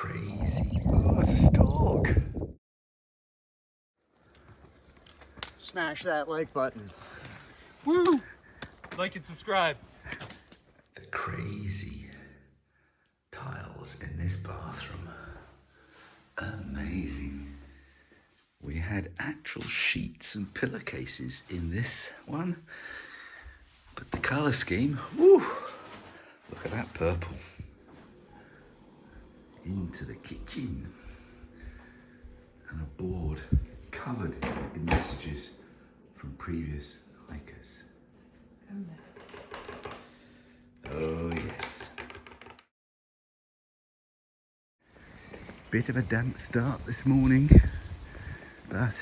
crazy. Oh, it's a stork. Smash that like button. Woo! Like and subscribe. The crazy tiles in this bathroom. Amazing. We had actual sheets and pillowcases in this one, but the colour scheme, woo! Look at that purple. Into the kitchen. And a board covered in messages from previous hikers. Oh yes. Bit of a damp start this morning, but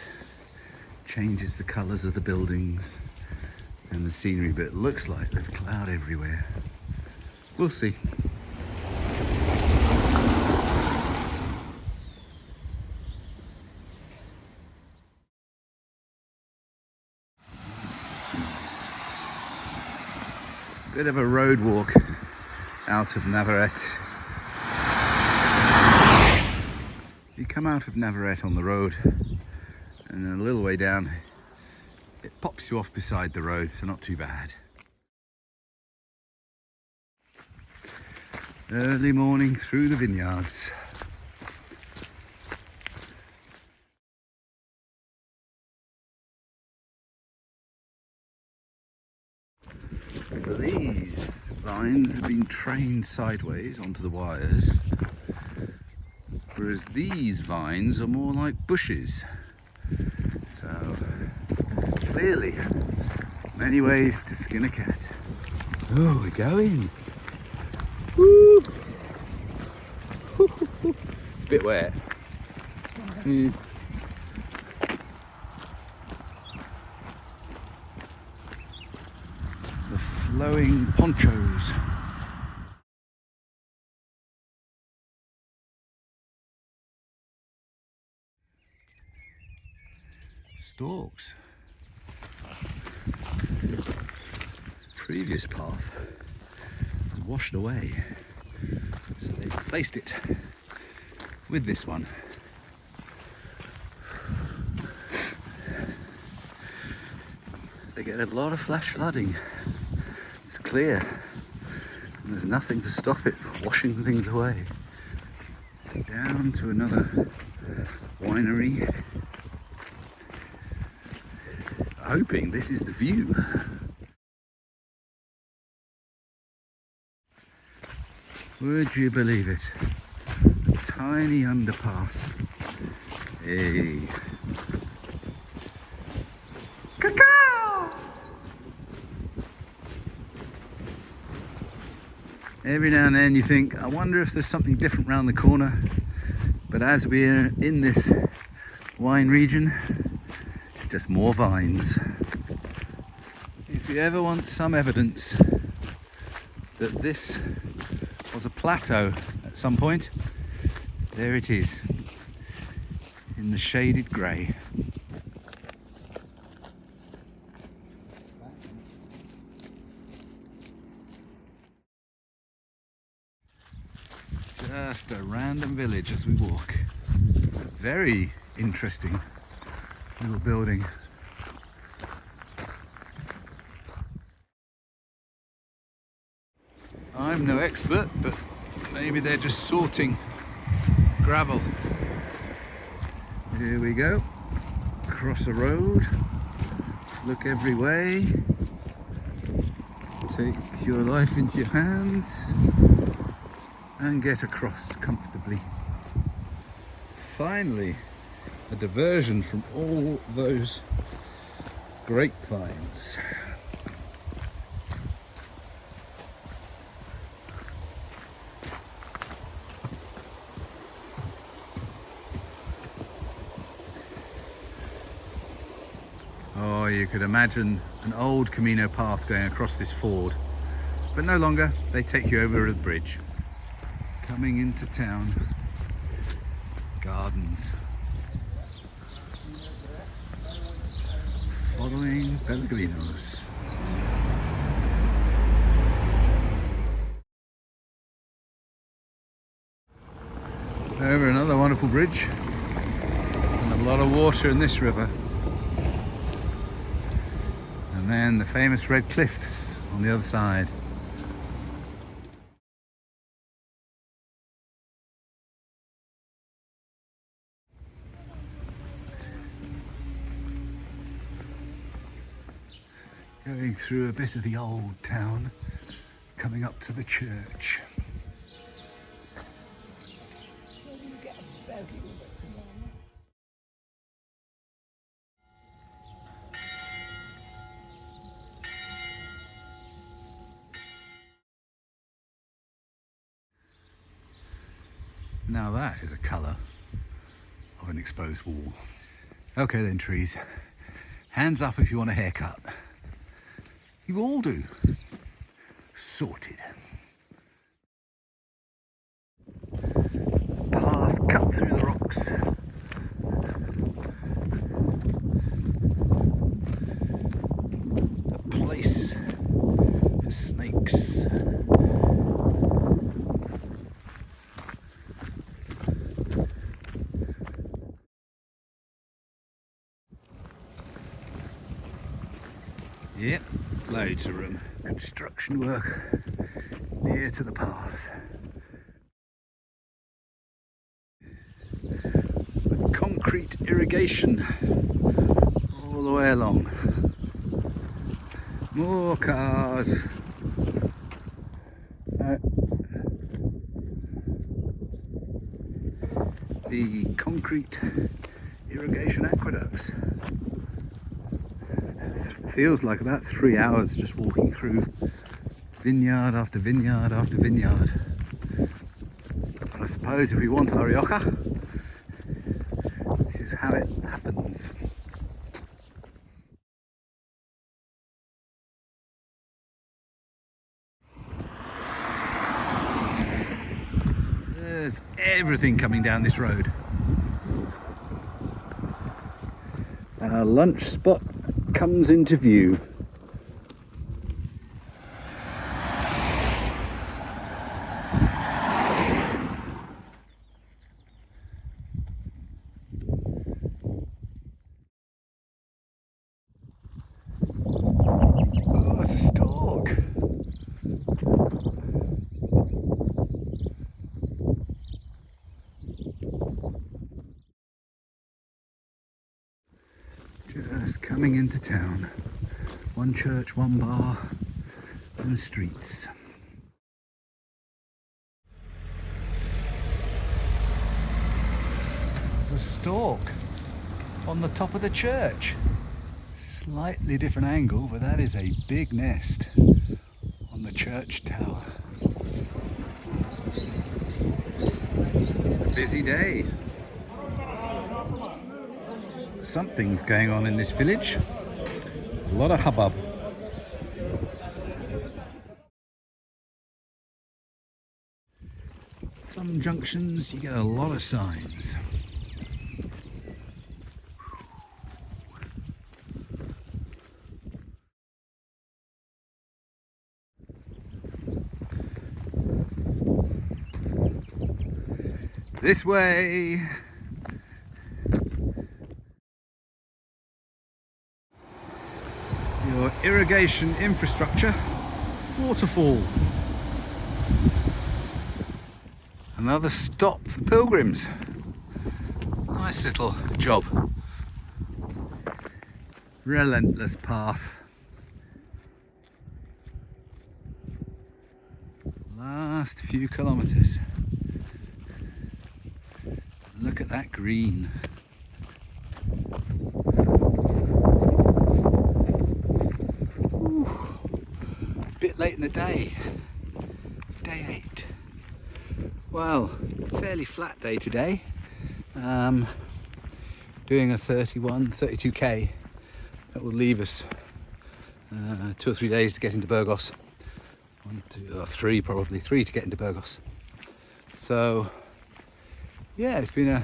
changes the colours of the buildings and the scenery, but it looks like there's cloud everywhere. We'll see. Bit of a road walk out of Navarrete. You come out of Navarrete on the road, and then a little way down it pops you off beside the road, so not too bad. Early morning through the vineyards. So these vines have been trained sideways onto the wires, whereas these vines are more like bushes. So clearly many ways to skin a cat. Oh, we're going. Woo! Bit wet. Mm. The flowing ponchos. Storks. Previous path was washed away, so they replaced it with this one. They get a lot of flash flooding. It's clear, and there's nothing to stop it washing things away. Down to another winery. Hoping this is the view. Would you believe it? A tiny underpass. Hey. Cacao! Every now and then you think, I wonder if there's something different around the corner. But as we're in this wine region, it's just more vines. If you ever want some evidence that this was a plateau at some point, there it is, in the shaded grey. Just a random village as we walk. Very interesting little building. I'm no expert, but maybe they're just sorting gravel. Here we go. Cross a road. Look every way. Take your life into your hands and get across comfortably. Finally, a diversion from all those grapevines. Oh, you could imagine an old Camino path going across this ford, but no longer. They take you over a bridge. Coming into town. Gardens. Following Pellegrinos. beautiful bridge and a lot of water in this river. And then the famous red cliffs on the other side. Going through a bit of the old town, coming up to the church. Now that is a colour of an exposed wall. Okay then, trees, hands up if you want a haircut. You all do. Sorted. Path cut through the rocks. A place for snakes. Yep, loads of room. Construction work near to the path. The concrete irrigation all the way along. More cars. The concrete irrigation aqueducts. Feels like about 3 hours just walking through vineyard after vineyard after vineyard. But I suppose if we want our rioja, this is how it happens. There's everything coming down this road. Our lunch spot comes into view. Oh, it's a stork. Just coming into town. One church, one bar, and streets. There's a stork on the top of the church. Slightly different angle, but that is a big nest on the church tower. A busy day. Something's going on in this village. A lot of hubbub. Some junctions you get a lot of signs. This way. Your irrigation infrastructure, waterfall. Another stop for pilgrims. Nice little job. Relentless path. Last few kilometres. Look at that green. Bit late in the day, day 8. Well, fairly flat day today. Doing a 32k. That will leave us 2 or 3 days to get into Burgos. 1, 2, or 3 probably, 3 to get into Burgos. So, yeah, it's been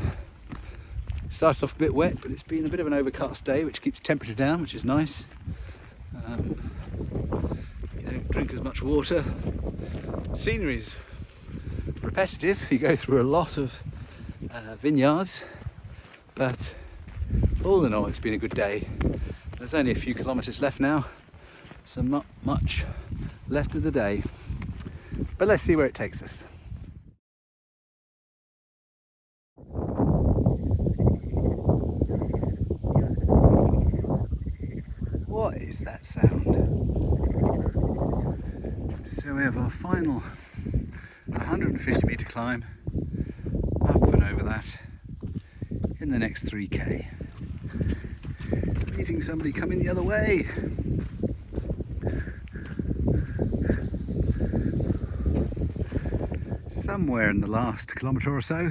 started off a bit wet, but it's been a bit of an overcast day, which keeps the temperature down, which is nice. Don't drink as much water. Scenery's repetitive. You go through a lot of vineyards, but all in all it's been a good day. There's only a few kilometres left now, so not much left of the day, but let's see where it takes us. What is that sound? So we have our final 150 metre climb up and over that in the next 3k. Meeting somebody coming the other way. Somewhere in the last kilometre or so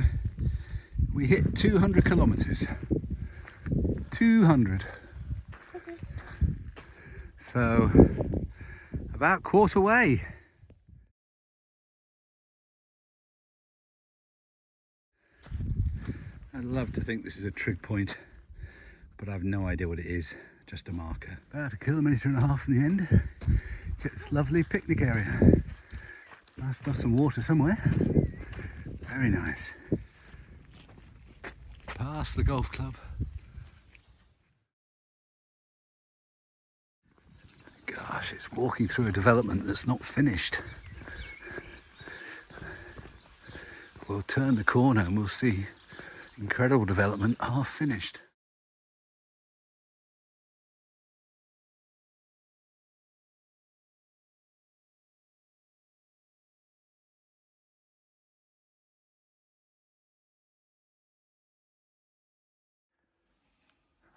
we hit 200 kilometres. 200. So about quarter way. I'd love to think this is a trig point, but I've no idea what it is, just a marker. About 1.5 kilometres in the end, get this lovely picnic area. Must have some water somewhere. Very nice. Past the golf club. Gosh, it's walking through a development that's not finished. We'll turn the corner and we'll see incredible development half finished.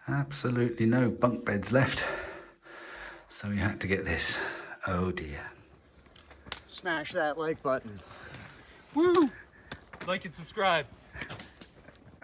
Absolutely no bunk beds left, so we had to get this. Oh dear. Smash that like button. Woo! Like and subscribe.